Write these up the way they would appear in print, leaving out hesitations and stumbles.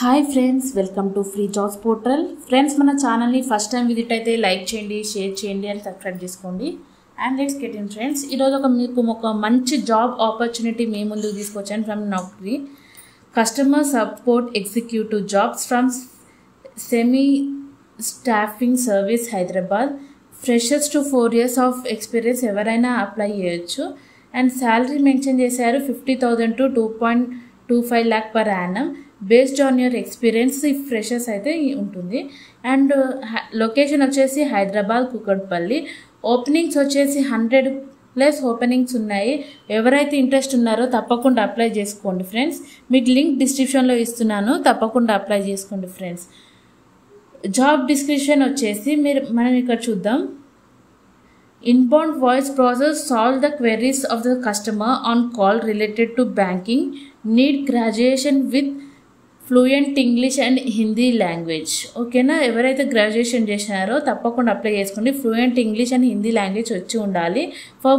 Hi friends, welcome to free jobs portal. Friends, మన ఛానల్ని first time visit అయితే like చేయండి, షేర్ చేయండి అండ్ సబ్స్క్రైబ్ చేసుకోండి. And let's get in friends. ఈరోజు మీకు ఒక మంచి జాబ్ ఆపర్చునిటీ మీ ముందుకు తీసుకొచ్చాను from Naukri. Customer support executive jobs from semi staffing service Hyderabad. Freshers to 4 years of experience ఎవరైనా అప్లై చేయొచ్చు. అండ్ శాలరీ మెన్షన్ చేశారు 50,000 to 2.25 lakh per annum. Based on your experience ఈ ఫ్రెషర్స్ అయితే ఉంటుంది. అండ్ లొకేషన్ వచ్చేసి Hyderabad Kukatpally. Openings వచ్చేసి 100+ openings ఉన్నాయి. ఎవరైతే ఇంట్రెస్ట్ ఉన్నారో తప్పకుండా అప్లై చేసుకోండి ఫ్రెండ్స్. మీకు లింక్ డిస్క్రిప్షన్లో ఇస్తున్నాను, తప్పకుండా అప్లై చేసుకోండి ఫ్రెండ్స్. జాబ్ డిస్క్రిప్షన్ వచ్చేసి మనం ఇక్కడ చూద్దాం. Inbound voice process solve the queries of the customer on call related to banking. Need graduation with fluent English and Hindi language. ఓకేనా? ఎవరైతే గ్రాడ్యుయేషన్ చేసినారో తప్పకుండా అప్లై చేసుకోండి. Fluent English and Hindi language వచ్చి ఉండాలి. For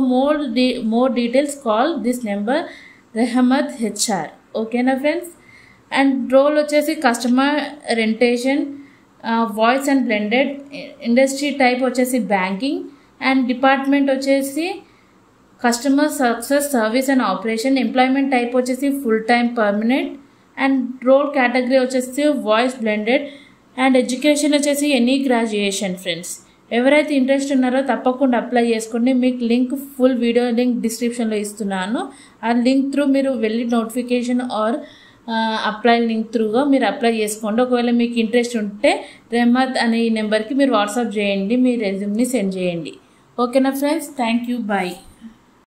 more details call this number Rahmat HR. ఓకేనా friends? And role వచ్చేసి customer retention, voice and blended. Industry type వచ్చేసి బ్యాంకింగ్. అండ్ డిపార్ట్మెంట్ వచ్చేసి customer success service and operation. Employment type వచ్చేసి full time permanent. And role category వచ్చేసి voice blended. And education వచ్చేసి any graduation friends. ఎవరైతే interest ఉన్నారో తప్పకుండా apply చేసుకోండి. మీకు లింక్ ఫుల్ వీడియో లింక్ డిస్క్రిప్షన్లో ఇస్తున్నాను. ఆ లింక్ త్రూ మీరు వెళ్ళి నోటిఫికేషన్ ఆర్ అప్లై లింక్ త్రూగా మీరు అప్లై చేసుకోండి. ఒకవేళ మీకు ఇంట్రెస్ట్ ఉంటే రెహమద్ అనే ఈ నెంబర్కి మీరు వాట్సాప్ చేయండి, మీ రెజ్యూమ్ని సెండ్ చేయండి. ఓకేనా ఫ్రెండ్స్? Thank you, bye.